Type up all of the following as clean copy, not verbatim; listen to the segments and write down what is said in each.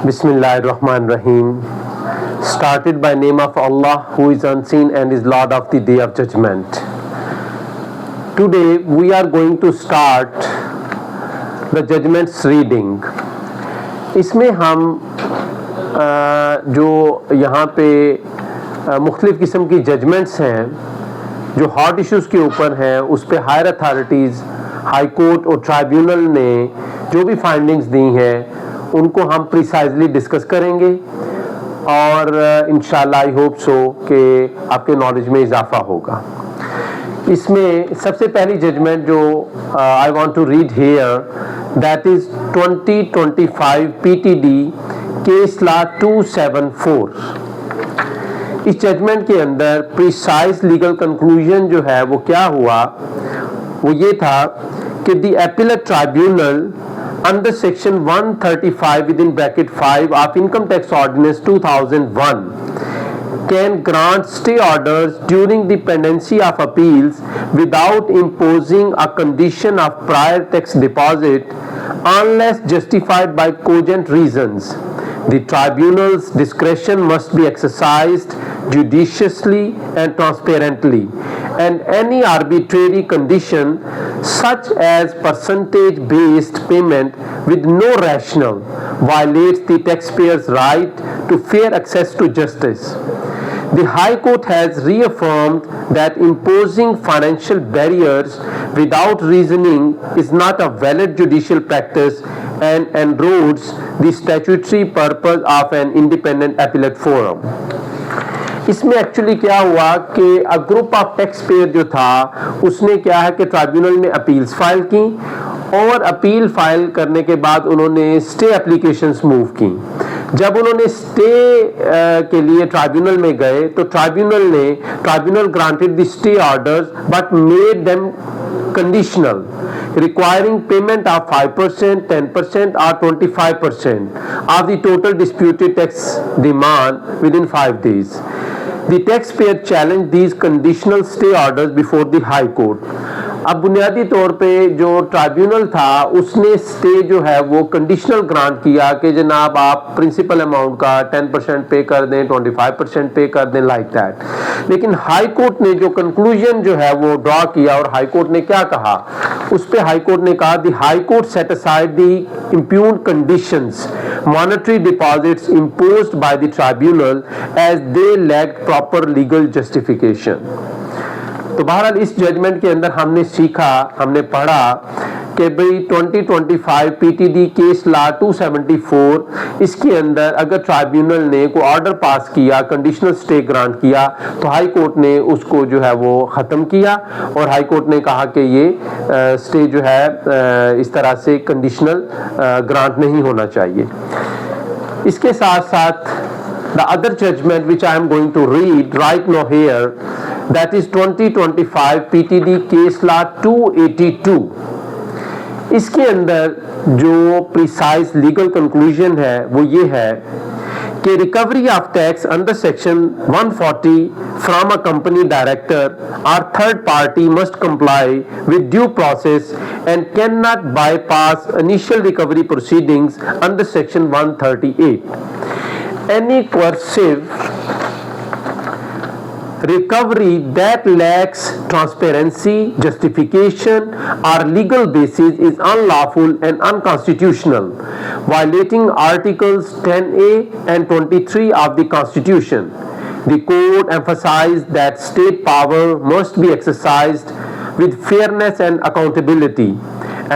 Bismillahirrahmanirrahim. Started by name of Allah, who is unseen and is Lord of the Day of Judgment. Today we are going to start the judgments reading. इसमें हम जो यहाँ पे मुख्तलिफ़ किस्म की judgements हैं जो हॉट इश्यूज़ के ऊपर हैं, उस पे हायर अथॉरिटीज़, हाई कोर्ट और ट्राइब्यूनल ने जो भी फाइंडिंग्स दी हैं उनको हम प्रिसाइजली डिस्कस करेंगे और इंशाल्लाह आई होप सो कि आपके नॉलेज में इजाफा होगा। इसमें सबसे पहली जजमेंट जो I want to read here, that is 2025 PTD case law 274। इस जजमेंट के अंदर प्रिसाइज लीगल कंक्लूजन जो है वो क्या हुआ, वो ये था कि the appellate tribunal under section 135 within bracket 5 of income tax ordinance 2001 can grant stay orders during the pendency of appeals without imposing a condition of prior tax deposit unless justified by cogent reasons. The tribunal's discretion must be exercised judiciously and transparently, and any arbitrary condition such as percentage-based payment with no rationale violates the taxpayer's right to fair access to justice. The High Court has reaffirmed that imposing financial barriers without reasoning is not a valid judicial practice and erodes the statutory purpose of an independent appellate forum. इसमें actually क्या हुआ कि a group of tax payer जो था उसने क्या है कि ट्राइब्यूनल में अपील्स फाइल की और अपील फाइल करने के बाद उन्होंने स्टे एप्लीकेशंस मूव की। जब उन्होंने स्टे के लिए ट्राइब्यूनल में गए तो tribunal granted the stay orders but made them conditional, requiring payment of 5%, 10% or 25% of the total disputed tax demand within 5 days. The taxpayer challenged these conditional stay orders before the High Court. अब बुनियादी तौर पे जो tribunal था उसने stay जो है वो कंडीशनल ग्रांट किया कि जनाब आप प्रिंसिपल अमाउंट का 10% पे कर दें, 25% पे कर दें, लाइक दैट। लेकिन हाई कोर्ट ने जो कंक्लूजन जो है वो ड्रॉ किया और हाई कोर्ट ने क्या कहा, उस पे हाई कोर्ट ने कहा the high court set aside the impugned conditions monetary deposits imposed by the tribunal as they lacked proper legal justification. तो बहरहाल इस जजमेंट के अंदर हमने पढ़ा कि भाई 2025 पीटीडी केस लॉ 274, इसके अंदर अगर ट्राइब्यूनल ने कोई ऑर्डर पास किया, कंडीशनल स्टे ग्रांट किया, तो हाई कोर्ट ने उसको जो है वो ख़त्म किया और हाई कोर्ट ने कहा कि ये स्टे जो है इस तरह से कंडीशनल ग्रांट नहीं होना चाहिए। इसके साथ साथ the other judgment which I am going to read right now here, that is 2025 PTD case law 282। इसके अंदर जो प्रिसाइज लीगल कंक्लूजन है वो ये है कि recovery of tax under section 140 from a company director और third party must comply with due process and can not bypass initial recovery proceedings under section 138। Any coercive recovery that lacks transparency, justification or legal basis is unlawful and unconstitutional, violating Articles 10A and 23 of the Constitution. The court emphasized that state power must be exercised with fairness and accountability,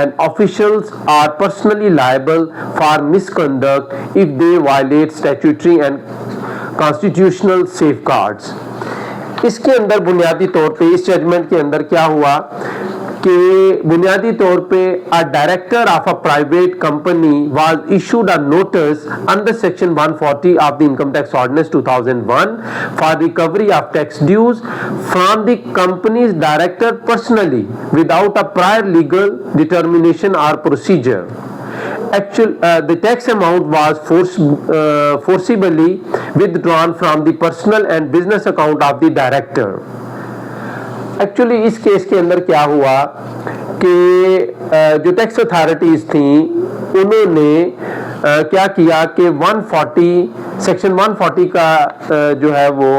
and officials are personally liable for misconduct if they violate statutory and constitutional safeguards. इसके अंदर बुनियादी तौर पे इस judgement के अंदर क्या हुआ कि बुनियादी तौर पे a director of a private company was issued a notice under section 140 of the income tax ordinance 2001 for recovery of tax dues from the company's director personally without a prior legal determination or procedure. The tax amount was forcibly withdrawn from the personal and business account of the director. Actually इस case के अंदर क्या हुआ कि जो tax authorities थी उन्होंने क्या किया कि 140 सेक्शन 140 का जो है वो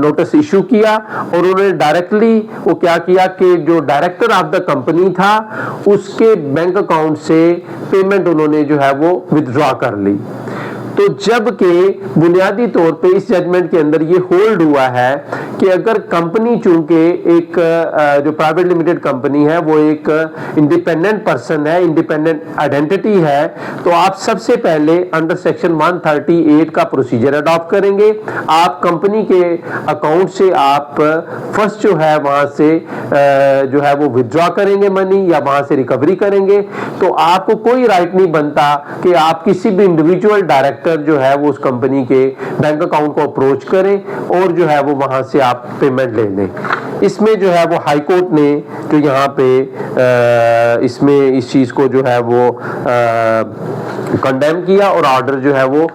नोटिस इशू किया और उन्होंने डायरेक्टली वो क्या किया कि जो डायरेक्टर ऑफ द कंपनी था उसके बैंक अकाउंट से पेमेंट उन्होंने जो है वो विथड्रॉ कर ली। तो जबकि बुनियादी तौर पे इस जजमेंट के अंदर ये होल्ड हुआ है कि अगर कंपनी चूंकि एक जो प्राइवेट लिमिटेड कंपनी है वो एक इंडिपेंडेंट पर्सन है, इंडिपेंडेंट आइडेंटिटी है, तो आप सबसे पहले अंडर सेक्शन 138 का प्रोसीजर अडॉप्ट करेंगे। आप कंपनी के अकाउंट से आप फर्स्ट जो है वहां से जो है वो विथड्रॉ करेंगे मनी या वहां से रिकवरी करेंगे। तो आपको कोई राइट नहीं बनता कि आप किसी भी इंडिविजुअल डायरेक्टर जो है वो उस कंपनी के बैंक अकाउंट को अप्रोच करें और जो है वो वहां से आप पेमेंट ले लें। इसमें जो है वो हाई कोर्ट ने जो यहाँ पे इसमें इस चीज को जो है वो कंडेम किया और ऑर्डर जो है वो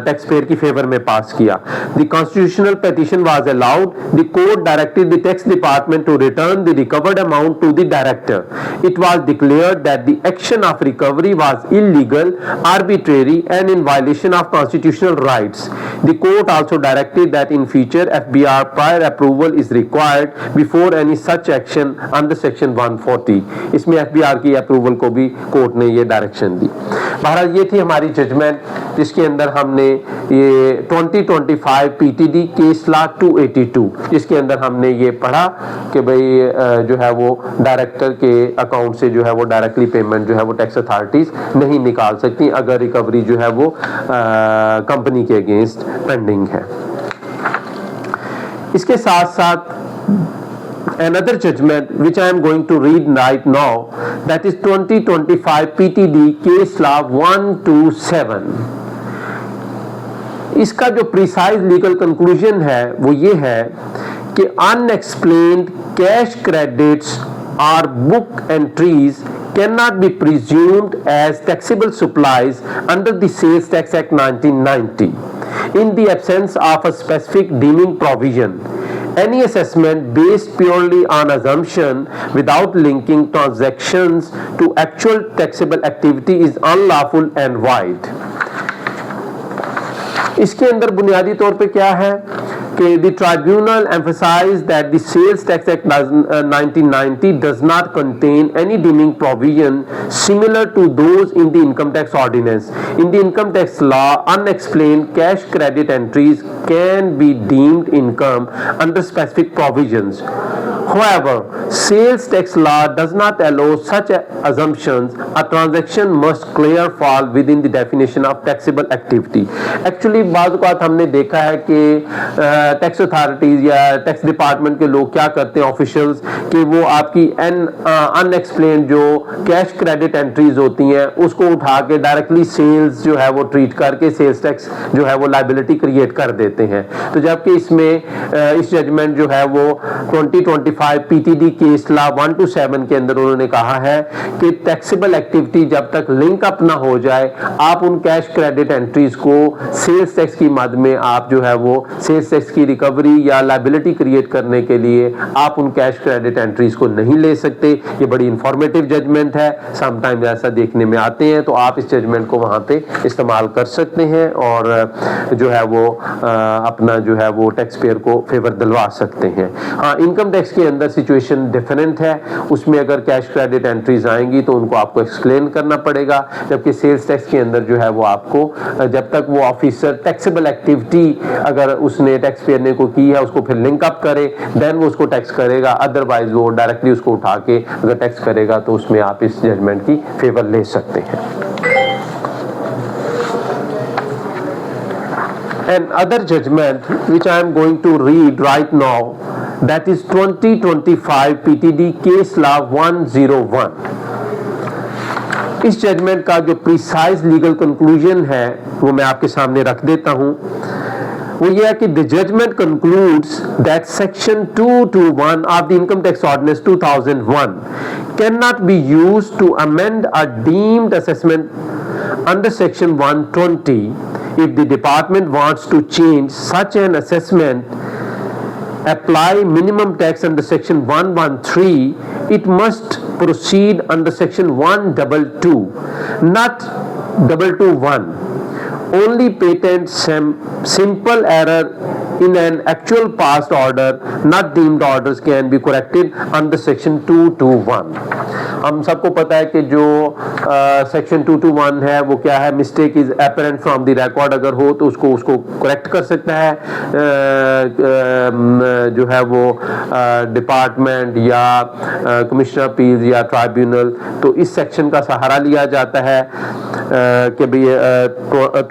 टैक्स पेयर की फेवर में पास किया। The constitutional petition was allowed. The court directed the tax department to return the recovered amount to the director. It was declared that the action of recovery was illegal, arbitrary and in violation of constitutional rights. The court also directed that in future FBR prior approval is required before any such action under section 140. इसमें FBR की approval को भी court ने ये direction दी। बहरहाल ये थी हमारी जजमेंट जिसके अंदर हमने ये 2025 PTD केस लॉ 282 जिसके अंदर हमने ये पढ़ा कि भाई जो है वो डायरेक्टर के अकाउंट से जो है वो डायरेक्टली पेमेंट जो है वो टैक्स अथॉरिटीज नहीं निकाल सकती अगर रिकवरी जो है वो कंपनी के अगेंस्ट पेंडिंग है। इसके साथ साथ another judgment which I am going to read right now, that is 2025 PTD case law 127. इसका जो प्रिसाइज लीगल कंक्लूजन है वो ये है कि अनएक्सप्लेन्ड कैश क्रेडिट्स और book entries cannot be presumed as taxable supplies under the Sales Tax Act 1990 in the absence of a specific deeming provision. Any assessment based purely on assumption without linking transactions to actual taxable activity is unlawful and void. इसके अंदर बुनियादी तौर पे क्या है कि the tribunal emphasized that the Sales Tax Act 1990 does not contain any deeming provision similar to those in the income tax ordinance. In the income tax law, unexplained cash credit entries can be deemed income under specific provisions. However, sales tax law does not allow such assumptions. A transaction must clearly fall within the definition of taxable activity. Actually, बाज़ औक़ात हमने देखा है कि tax authorities या tax department के लोग क्या करते हैं ऑफिशियल्स कि वो आपकी अनएक्सप्लेन्ड जो कैश क्रेडिट एंट्रीज होती हैं उसको उठा के डायरेक्टली सेल्स जो है वो ट्रीट करके सेल्स टैक्स जो है वो लायबिलिटी क्रिएट कर देते हैं। तो जबकि इसमें इस जजमेंट जो है वो 2025 PTD केस लॉ 127 के अंदर उन्होंने कहा है कि टैक्सेबल एक्टिविटी जब तक लिंक अप ना हो जाए आप उन कैश क्रेडिट एंट्रीज को सेल्स टैक्स की मद में आप जो है वो सेल्स टैक्स की रिकवरी या लायबिलिटी क्रिएट करने के लिए आप उन कैश क्रेडिट एंट्रीज को नहीं ले सकते। ये बड़ी इंफॉर्मेटिव जजमेंट है, समटाइम्स ऐसा देखने में आते हैं, तो आप इस जजमेंट को वहां पे इस्तेमाल कर सकते हैं और जो है वो अपना जो है वो टैक्स पेयर को फेवर दिलवा सकते हैं। हाँ, इनकम टैक्स के अंदर सिचुएशन डिफरेंट है, उसमें अगर कैश क्रेडिट एंट्रीज आएंगी तो उनको आपको एक्सप्लेन करना पड़ेगा, जबकि सेल्स टैक्स के अंदर जो है वो आपको जब तक वो ऑफिसर टैक्सेबल एक्टिविटी अगर उसने टैक्स पेयर ने को की है उसको फिर लिंक अप करे देन वो उसको टैक्स करेगा, अदरवाइज वो डायरेक्टली उसको उठा के अगर टैक्स करेगा तो उसमें आप इस जजमेंट की फेवर ले सकते हैं। And other judgment which I am going to read right now, that is 2025 PTD case law 101. इस जजमेंट का जो प्रिसाइज लीगल कंक्लूजन है वो मैं आपके सामने रख देता हूं। वो ये है कि the judgment concludes that section 221 of the income tax ordinance 2001 cannot be used to amend a deemed assessment under section 120. If the department wants to change such an assessment, apply minimum tax under section 113, it must proceed under section 122, not 221. Only patent simple error in an actual passed order, not deemed orders, can be corrected under section 221. हम सबको पता है कि जो section 221 है वो क्या है, mistake is apparent from the record अगर हो तो उसको करेक्ट कर सकता है जो है वो डिपार्टमेंट या कमिश्नर अपील्स या ट्राइब्यूनल। तो इस सेक्शन का सहारा लिया जाता है कि भाई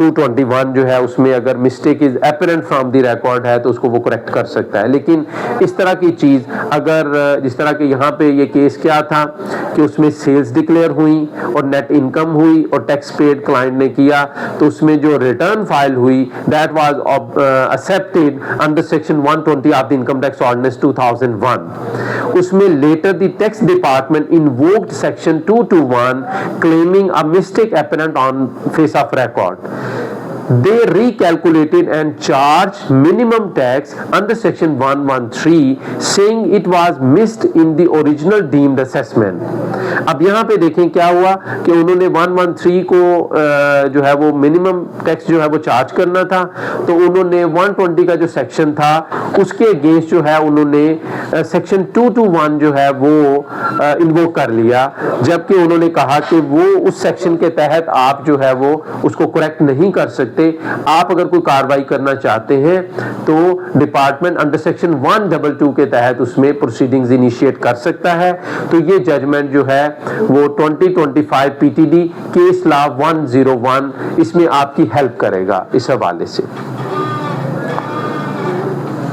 221 जो है उसमें अगर mistake is apparent from the record है तो उसको वो करेक्ट कर सकता है। लेकिन इस तरह की चीज अगर जिस तरह के यहाँ पे ये केस क्या था कि उसमें सेल्स डिक्लेयर हुई और नेट इनकम हुई और टैक्स पेड क्लाइंट ने किया, तो उसमें जो रिटर्न फाइल हुई that was accepted under section 120 of the income tax ordinance 2001। उसमें later the tax department invoked section 221 claiming a mistake apparent on face of record. They recalculated and charged minimum tax under section 113 saying it was missed in the original deemed assessment. अब यहाँ पे देखें क्या हुआ कि उन्होंने 113 को जो है वो मिनिमम टैक्स जो है वो चार्ज करना था, तो उन्होंने 120 का जो सेक्शन था उसके अगेंस्ट जो है उन्होंने सेक्शन 221 जो है वो इन्वोक कर लिया, जबकि उन्होंने कहा कि वो उस सेक्शन के तहत आप जो है वो उसको करेक्ट नहीं कर सकते। आप अगर कोई कार्रवाई करना चाहते हैं तो डिपार्टमेंट अंडर सेक्शन 122 के तहत उसमें प्रोसीडिंग्स इनिशिएट कर सकता है। तो ये जजमेंट जो है वो 2025 पीटीडी केस लॉ 101 इसमें आपकी हेल्प करेगा इस हवाले से।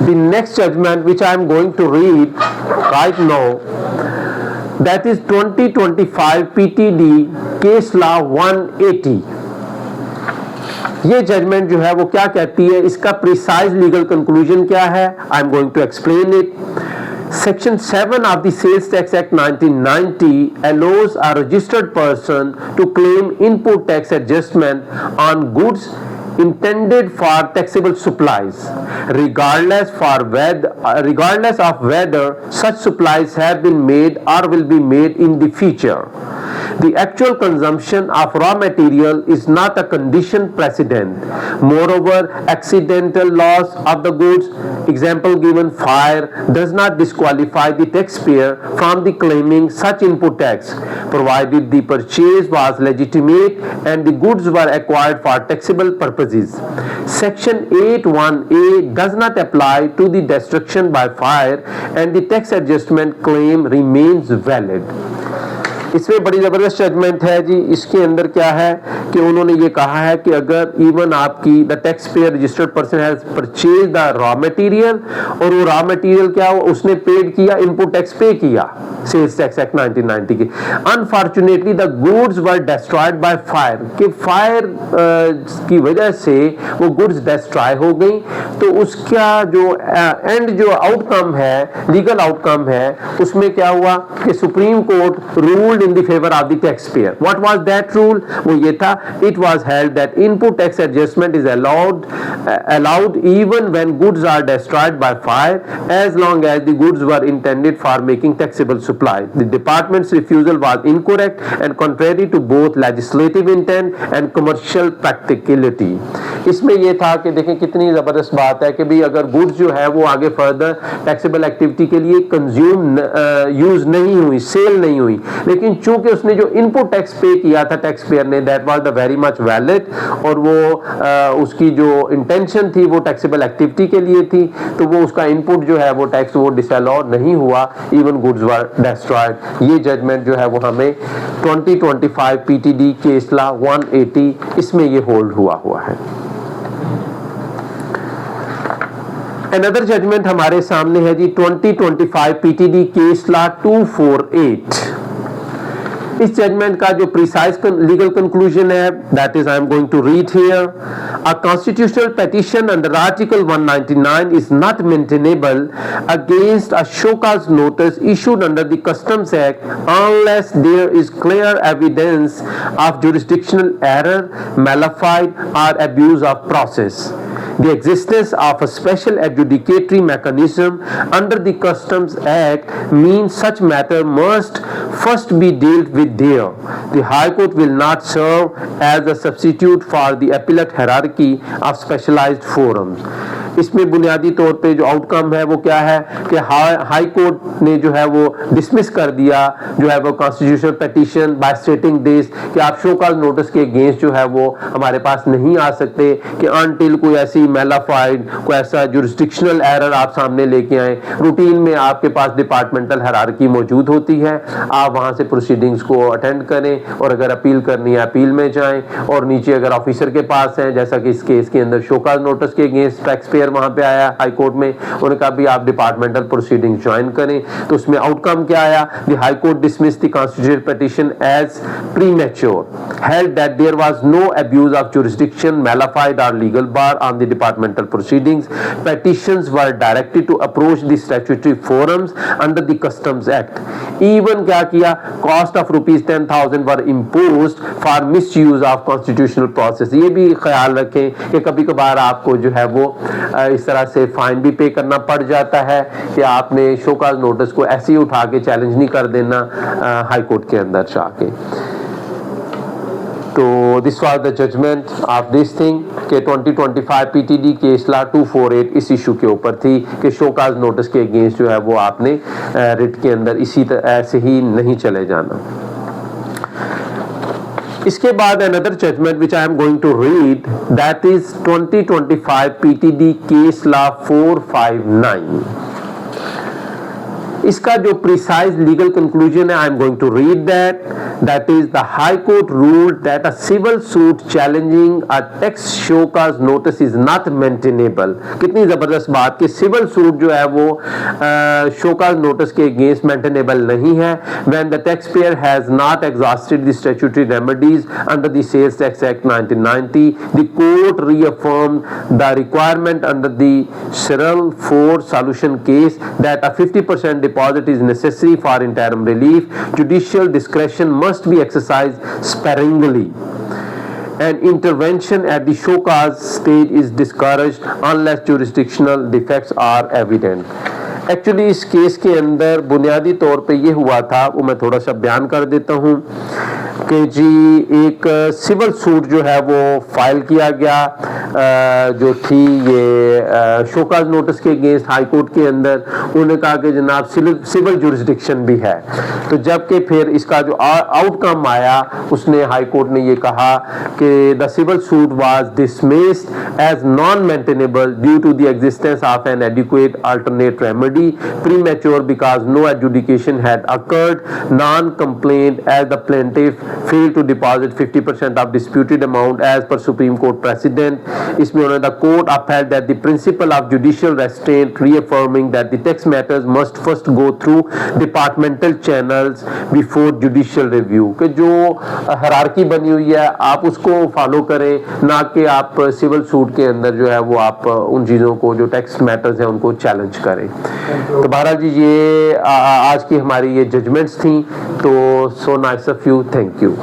The next judgment which I am going to read right now, that is 2025 PTD case law 180। ये जजमेंट जो है वो क्या कहती है, इसका प्रिसाइज लीगल कंक्लूजन क्या है, I am going to explain it. Section 7 of the Sales Tax Act 1990 allows a registered person to claim input tax adjustment on goods intended for taxable supplies, regardless of whether such supplies have been made or will be made in the future. The actual consumption of raw material is not a condition precedent. Moreover, accidental loss of the goods, example given fire, does not disqualify the taxpayer from the claiming such input tax, provided the purchase was legitimate and the goods were acquired for taxable purposes. Section 81A does not apply to the destruction by fire and the tax adjustment claim remains valid. इसमें बड़ी ज़बरदस्त judgement है जी। इसके अंदर क्या है कि उन्होंने ये कहा है कि अगर इवन आपकी the tax payer registered person has purchase the raw material और वो रॉ मटेरियल क्या हुआ, उसने पेड किया, इनपुट टैक्स पे किया सेल्स टैक्स एक्ट 1990 के, unfortunately the goods were destroyed by fire, कि फायर की वजह से वो गुड्स डिस्ट्रॉय हो गई, तो उसका जो एंड जो आउटकम है, लीगल आउटकम है, उसमें क्या हुआ कि supreme court ruled in the favor of the taxpayer. What was that rule? वो ये था, it was held that input tax adjustment is allowed even when goods are destroyed by fire, as long as the goods were intended for making taxable supply. The department's refusal was incorrect and contrary to both legislative intent and commercial practicality. इसमें ये था कि देखें कितनी जबरदस्त बात है कि भाई अगर गुड्स जो है वो आगे फर्दर टैक्सेबल एक्टिविटी के लिए कंज्यूम यूज नहीं हुई, सेल नहीं हुई, लेकिन चूंकि उसने जो इनपुट टैक्स पे किया था टैक्स पेयर ने, that was the very much valid, और वो उसकी जो इंटेंशन थी वो टैक्सेबल एक्टिविटी के लिए थी, तो वो उसका इनपुट जो है वो टैक्स वो डिसअलाउ नहीं हुआ, इवन गुड्स वर डिस्ट्रॉयड। ये जजमेंट जो है वो हमें 2025 पीटीडी केस लॉ 180 इसमें ये होल्ड हुआ है। अनदर जजमेंट हमारे सामने है जी 2025 पीटीडी केस लॉ 248। इस जजमेंट का जो प्रिसाइज लीगल कंक्लूजन है, that is I am going to read here. A constitutional petition under Article 199 is not maintainable against a show cause notice issued under the Customs Act unless there is clear evidence of jurisdictional error, malafide or abuse of process. The existence of a special adjudicatory mechanism under the Customs Act means such matter must first be dealt with there. The High Court will not serve as a substitute for the appellate hierarchy of specialized forums. इसमें बुनियादी तौर पे जो outcome है वो क्या है कि हाई कोर्ट ने जो है वो डिसमिस कर दिया जो है वो constitutional petition by stating this कि आप शो कॉज नोटिस के अगेंस्ट जो है वो हमारे पास नहीं आ सकते कि अनटिल कोई ऐसी मेलाफाइड कोई ऐसा जुरिस्डिक्शनल एरर आप सामने लेके आए। रूटीन में आपके पास डिपार्टमेंटल हायरार्की मौजूद होती है, आप वहां से प्रोसीडिंग्स को अटेंड करें और अगर अपील करनी है अपील में जाएं और नीचे अगर ऑफिसर के पास है जैसा कि इस केस के अंदर शो कॉज नोटिस के अगेंस्ट टैक्स पेयर वहां पे आया हाई कोर्ट में, उन्होंने कहा भी आप डिपार्टमेंटल प्रोसीडिंग ज्वाइन करें। तो उसमें आउटकम क्या आया? The high court dismiss the constitutional petition as premature, held that there was no abuse of jurisdiction, mala fide और legal bar on the departmental proceedings. Petitions were directed to approach the statutory forums under the Customs Act. Even क्या किया? Cost of ₹10,000 were imposed for misuse of constitutional process. ये भी ख्याल रखें कि कभी कभार आपको जो है वो इस तरह से फाइन भी पे करना पड़ जाता है कि आपने शो कॉज नोटिस को ऐसे ही उठा के चैलेंज नहीं कर देना हाई कोर्ट के अंदर जाके। तो this was the judgment of this thing के 2025 पीटीडी केस ला 248 इस इशू के ऊपर थी कि शो कॉज नोटिस के अगेंस्ट जो है वो आपने रिट के अंदर इसी ऐसे ही नहीं चले जाना। इसके बाद another judgment which I am going to read, that is 2025 PTD case law 459. इसका जो precise legal conclusion है, I am going to read that. That is, the High Court ruled that a civil suit challenging a tax show cause notice is not maintainable. कितनी जबरदस्त बात कि civil suit जो है वो शो कॉज नोटिस के against maintainable नहीं है when the taxpayer has not exhausted the statutory remedies under the Sales Tax Act 1990. The court reaffirmed the requirement under the Cyril 4 solution case that a 50% deposit is necessary for interim relief. Judicial discretion must be exercised sparingly, and intervention at the show cause stage is discouraged unless jurisdictional defects are evident. Actually इस case के अंदर बुनियादी तौर पे ये हुआ था, वो मैं थोड़ा सा बयान कर देता हूँ कि जी एक सिविल सूट जो है वो फाइल किया गया जो थी ये शो कॉज नोटिस के अगेंस्ट हाई कोर्ट के अंदर। उन्होंने कहा कि जनाब सिविल जुरिसडिक्शन भी है, तो जबकि फिर इसका जो आउटकम आया उसने हाई कोर्ट ने ये कहा कि the civil suit was dismissed as non maintainable due to the existence of an adequate alternate remedy, premature because no adjudication had occurred, non-complaint as the plaintiff failed to deposit 50% of disputed amount as per Supreme Court precedent. इसमें उन्होंने the court upheld that the principle of judicial restraint, reaffirming that the tax matters must first go through departmental channels before judicial review. कि जो hierarchy बनी हुई है आप उसको follow करें, ना कि आप सिविल सूट के अंदर जो है वो आप उन चीज़ों को जो टैक्स मैटर्स हैं उनको चैलेंज करें। तो बहरहाल जी ये आज की हमारी ये जजमेंट्स थी, तो so nice of you, thank you.